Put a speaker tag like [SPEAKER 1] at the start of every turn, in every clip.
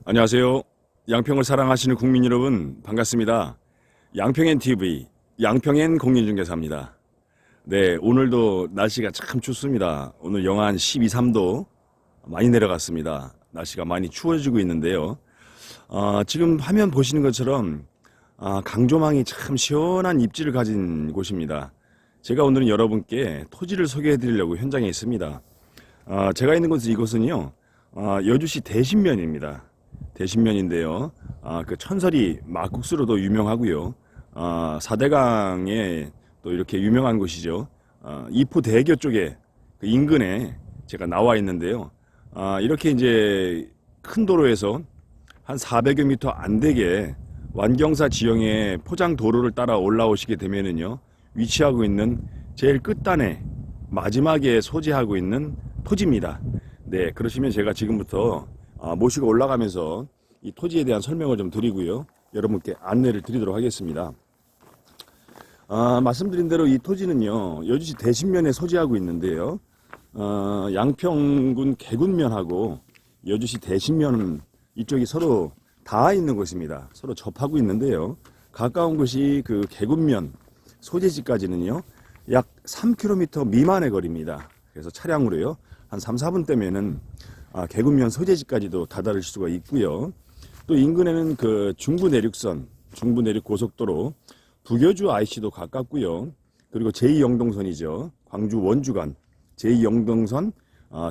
[SPEAKER 1] 안녕하세요. 양평을 사랑하시는 국민 여러분 반갑습니다. 양평NTV 양평N 공인중개사입니다. 네, 오늘도 날씨가 참 춥습니다. 오늘 영하 한 12, 3도 많이 내려갔습니다. 날씨가 많이 추워지고 있는데요. 지금 화면 보시는 것처럼 강조망이 참 시원한 입지를 가진 곳입니다. 제가 오늘은 여러분께 토지를 소개해 드리려고 현장에 있습니다. 제가 있는 곳은 이곳은요, 여주시 대신면입니다. 대신면인데요. 그 천설이 막국수로도 유명하고요. 4대강에 또 이렇게 유명한 곳이죠. 이포대교 쪽에 그 인근에 제가 나와 있는데요. 이렇게 이제 큰 도로에서 한 400여 미터 안 되게 완경사 지형의 포장 도로를 따라 올라오시게 되면은요, 위치하고 있는 제일 끝단에 마지막에 소재하고 있는 토지입니다. 네, 그러시면 제가 지금부터 모시고 올라가면서 이 토지에 대한 설명을 좀 드리고요, 여러분께 안내를 드리도록 하겠습니다. 말씀드린 대로 이 토지는요, 여주시 대신면에 소재하고 있는데요, 양평군 계군면하고 여주시 대신면 이쪽이 서로 닿아 있는 곳입니다. 서로 접하고 있는데요, 가까운 곳이 그 계군면 소재지까지는요 약 3km 미만의 거리입니다. 그래서 차량으로요 한 3, 4분 때면은 계군면 소재지까지도 다다를 수가 있고요. 또 인근에는 그 중부내륙선, 중부내륙고속도로 부교주 IC도 가깝고요. 그리고 제2영동선이죠. 광주 원주 간 제2영동선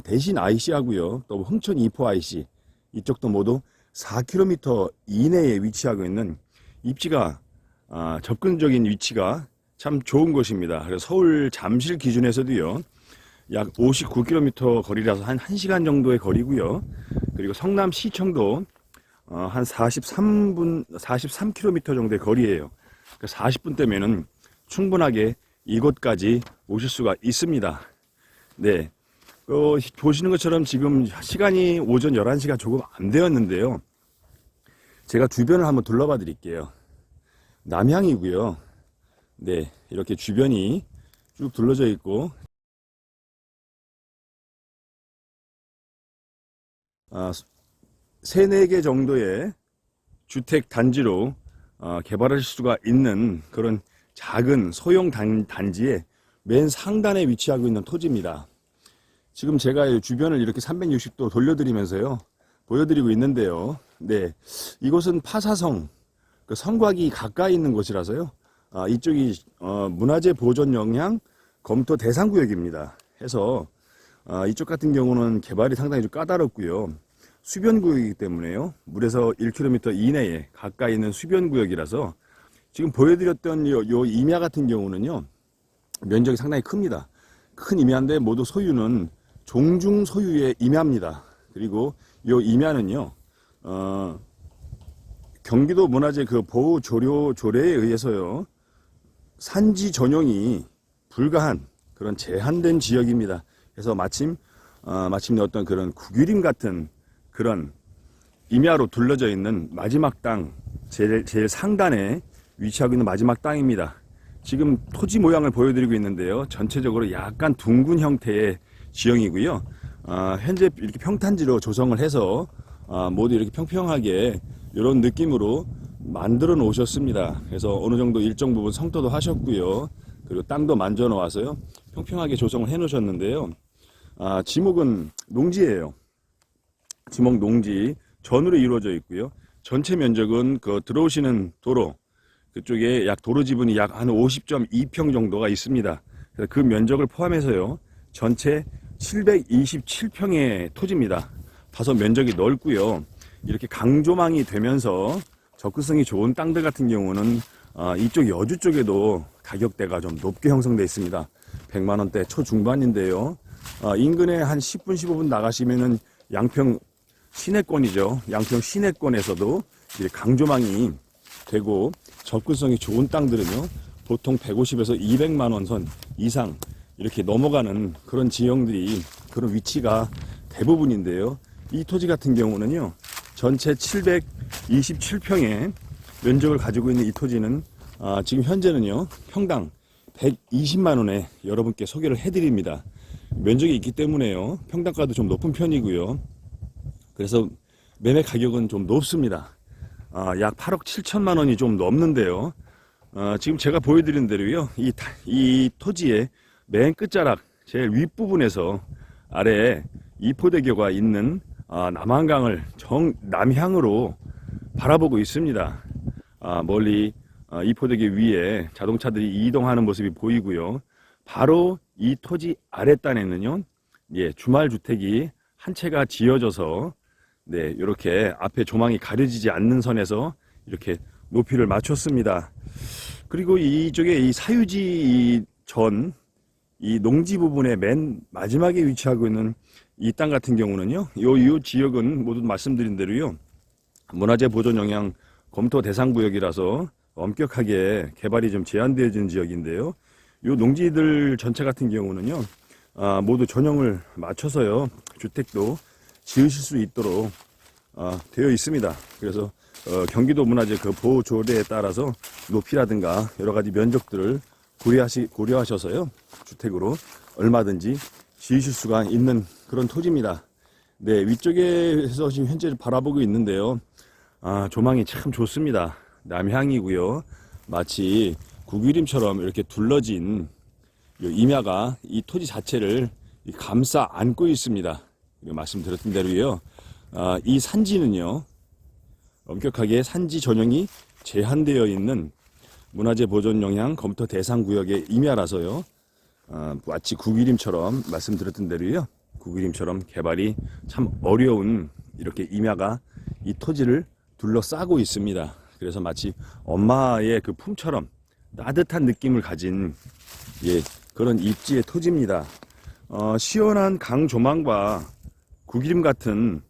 [SPEAKER 1] 대신 IC하고요. 또 흥천 이포 IC 이쪽도 모두 4km 이내에 위치하고 있는 입지가 접근적인 위치가 참 좋은 곳입니다. 그래서 서울 잠실 기준에서도요 약 59km 거리라서 한 1시간 정도의 거리고요. 그리고 성남 시청도 한 43km 정도의 거리예요. 40분 때면은 충분하게 이곳까지 오실 수가 있습니다. 네, 보시는 것처럼 지금 시간이 오전 11시가 조금 안 되었는데요. 제가 주변을 한번 둘러봐 드릴게요. 남향이고요. 네, 이렇게 주변이 쭉 둘러져 있고, 세네 개 정도의 주택 단지로 개발할 수가 있는 그런 작은 소형 단지의 맨 상단에 위치하고 있는 토지입니다. 지금 제가 주변을 이렇게 360도 돌려드리면서요 보여드리고 있는데요. 네, 이곳은 파사성, 그 성곽이 가까이 있는 곳이라서요. 이쪽이 문화재 보존 영향 검토 대상 구역입니다. 해서 이쪽 같은 경우는 개발이 상당히 좀 까다롭고요. 수변 구역이기 때문에요. 물에서 1km 이내에 가까이 있는 수변 구역이라서 지금 보여드렸던 요 임야 같은 경우는요. 면적이 상당히 큽니다. 큰 임야인데 모두 소유는 종중 소유의 임야입니다. 그리고 요 임야는요. 경기도 문화재 그 보호 조례에 의해서요. 산지 전용이 불가한 그런 제한된 지역입니다. 그래서 마침내 어떤 그런 국유림 같은 그런 임야로 둘러져 있는 마지막 땅, 제일 상단에 위치하고 있는 마지막 땅입니다. 지금 토지 모양을 보여드리고 있는데요. 전체적으로 약간 둥근 형태의 지형이고요. 현재 이렇게 평탄지로 조성을 해서 모두 이렇게 평평하게 이런 느낌으로 만들어 놓으셨습니다. 그래서 어느 정도 일정 부분 성토도 하셨고요. 그리고 땅도 만져 놓아서요. 평평하게 조성을 해 놓으셨는데요. 지목은 농지예요. 지목 농지 전으로 이루어져 있고요. 전체 면적은 그 들어오시는 도로 그쪽에 약 도로 지분이 약 한 50.2평 정도가 있습니다. 그래서 그 면적을 포함해서요. 전체 727평의 토지입니다. 다소 면적이 넓고요. 이렇게 강조망이 되면서 접근성이 좋은 땅들 같은 경우는 이쪽 여주 쪽에도 가격대가 좀 높게 형성되어 있습니다. 100만 원대 초중반인데요. 인근에 한 10분, 15분 나가시면은 양평 시내권이죠. 양평 시내권에서도 이제 강조망이 되고 접근성이 좋은 땅들은요. 보통 150에서 200만 원 선 이상 이렇게 넘어가는 그런 지형들이 그런 위치가 대부분인데요. 이 토지 같은 경우는요. 전체 727평의 면적을 가지고 있는 이 토지는 지금 현재는요. 평당 120만 원에 여러분께 소개를 해드립니다. 면적이 있기 때문에요. 평당가도 좀 높은 편이고요. 그래서 매매 가격은 좀 높습니다. 약 8억 7천만 원이 좀 넘는데요. 지금 제가 보여드린 대로요. 이 토지의 맨 끝자락 제일 윗부분에서 아래에 이포대교가 있는 남한강을 남향으로 바라보고 있습니다. 멀리 이포대교 위에 자동차들이 이동하는 모습이 보이고요. 바로 이 토지 아랫단에는요, 주말 주택이 한 채가 지어져서 이렇게 앞에 조망이 가려지지 않는 선에서 이렇게 높이를 맞췄습니다. 그리고 이쪽에 이 사유지 이 농지 부분의 맨 마지막에 위치하고 있는 이 땅 같은 경우는요, 요 지역은 모두 말씀드린 대로요, 문화재 보존 영향 검토 대상 구역이라서 엄격하게 개발이 좀 제한되어진 지역인데요. 요 농지들 전체 같은 경우는요, 모두 전형을 맞춰서요, 주택도 지으실 수 있도록 되어 있습니다. 그래서 경기도 문화재 그 보호 조례에 따라서 높이라든가 여러 가지 면적들을 고려하셔서요, 주택으로 얼마든지 지으실 수가 있는 그런 토지입니다. 위쪽에서 지금 현재 바라보고 있는데요. 조망이 참 좋습니다. 남향이고요. 마치 국유림처럼 이렇게 둘러진 임야가 이 토지 자체를 감싸 안고 있습니다. 말씀드렸던 대로요. 이 산지는요, 엄격하게 산지 전형이 제한되어 있는 문화재 보존 영향 검토 대상 구역의 임야라서요. 마치 국유림처럼 말씀드렸던 대로요. 국유림처럼 개발이 참 어려운 이렇게 임야가 이 토지를 둘러싸고 있습니다. 그래서 마치 엄마의 그 품처럼 따뜻한 느낌을 가진 그런 입지의 토지입니다. 시원한 강 조망과 국유림 같은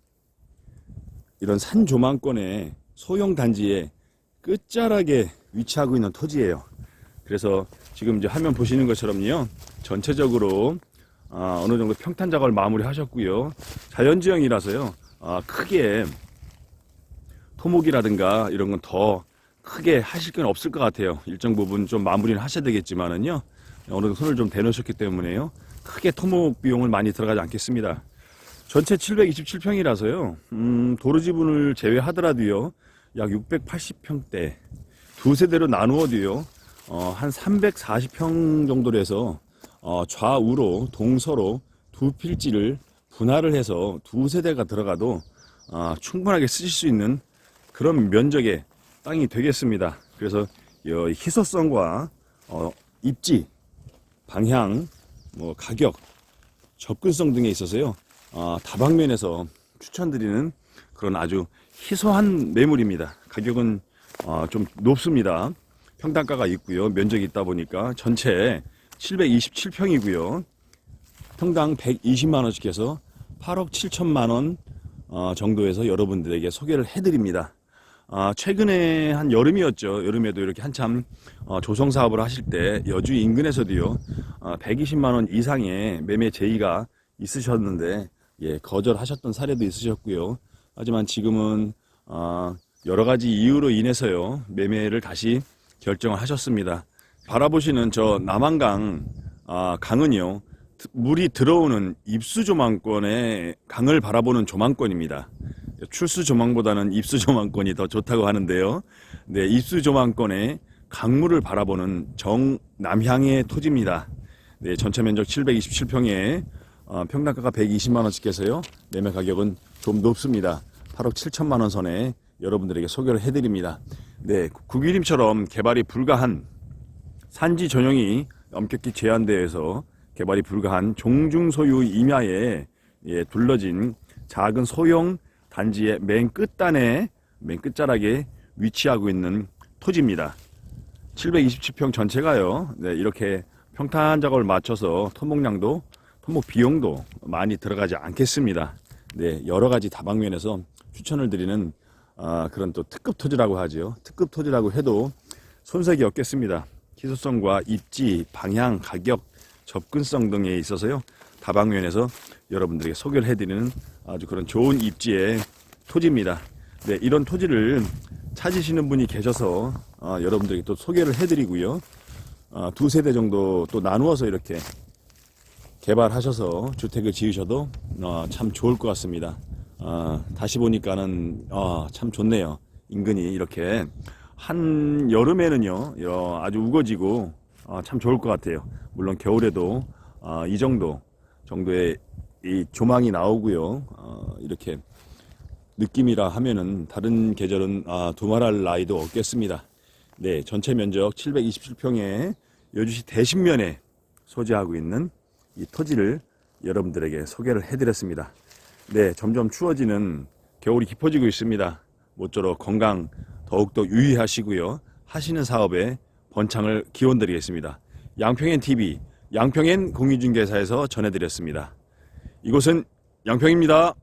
[SPEAKER 1] 이런 산 조망권의 소형 단지의 끝자락에 위치하고 있는 토지예요. 그래서 지금 이제 화면 보시는 것처럼요, 전체적으로 어느 정도 평탄 작업을 마무리하셨고요. 자연지형이라서요, 크게 토목이라든가 이런 건 더 크게 하실 건 없을 것 같아요. 일정 부분 좀 마무리는 하셔야 되겠지만은요, 어느 정도 손을 좀 대놓으셨기 때문에요, 크게 토목 비용을 많이 들어가지 않겠습니다. 전체 727평이라서요, 도로 지분을 제외하더라도요, 약 680평대, 두 세대로 나누어도요, 한 340평 정도로 해서, 좌우로, 동서로 두 필지를 분할을 해서 두 세대가 들어가도, 충분하게 쓰실 수 있는 그런 면적의 땅이 되겠습니다. 그래서, 희소성과, 입지, 방향, 가격, 접근성 등에 있어서요, 다방면에서 추천드리는 그런 아주 희소한 매물입니다. 가격은 좀 높습니다. 평당가가 있고요. 면적이 있다 보니까 전체 727평이고요. 평당 120만원씩 해서 8억 7천만원 정도에서 여러분들에게 소개를 해드립니다. 최근에 한 여름이었죠. 여름에도 이렇게 한참 조성 사업을 하실 때 여주 인근에서도요, 120만원 이상의 매매 제의가 있으셨는데, 거절하셨던 사례도 있으셨고요. 하지만 지금은 여러 가지 이유로 인해서요, 매매를 다시 결정을 하셨습니다. 바라보시는 저 남한강 강은요, 물이 들어오는 입수 조망권의 강을 바라보는 조망권입니다. 출수 조망보다는 입수 조망권이 더 좋다고 하는데요. 입수 조망권의 강물을 바라보는 정남향의 토지입니다. 전체 면적 727평에 평당가가 120만원씩 해서요, 매매 가격은 좀 높습니다. 8억 7천만원 선에 여러분들에게 소개를 해드립니다. 국유림처럼 개발이 불가한 산지 전형이 엄격히 제한되어서 개발이 불가한 종중소유 임야에 둘러진 작은 소형 단지의 맨 끝자락에 위치하고 있는 토지입니다. 727평 전체가요, 이렇게 평탄 작업을 맞춰서 토목 비용도 많이 들어가지 않겠습니다. 여러 가지 다방면에서 추천을 드리는 그런 또 특급 토지라고 하죠. 특급 토지라고 해도 손색이 없겠습니다. 희소성과 입지, 방향, 가격, 접근성 등에 있어서요, 다방면에서 여러분들에게 소개를 해드리는 아주 그런 좋은 입지의 토지입니다. 이런 토지를 찾으시는 분이 계셔서 여러분들에게 또 소개를 해드리고요, 두 세대 정도 또 나누어서 이렇게 개발하셔서 주택을 지으셔도 참 좋을 것 같습니다. 다시 보니까는 참 좋네요. 인근이 이렇게 한 여름에는요 아주 우거지고 참 좋을 것 같아요. 물론 겨울에도 이 정도의 이 조망이 나오고요. 이렇게 느낌이라 하면은 다른 계절은 두말할 나위도 없겠습니다. 네, 전체 면적 727평에 여주시 대신면에 소재하고 있는 이 토지를 여러분들에게 소개를 해드렸습니다. 네, 점점 추워지는 겨울이 깊어지고 있습니다. 모쪼록 건강 더욱더 유의하시고요. 하시는 사업에 번창을 기원드리겠습니다. 양평엔 TV, 양평엔 공유중개사에서 전해드렸습니다. 이곳은 양평입니다.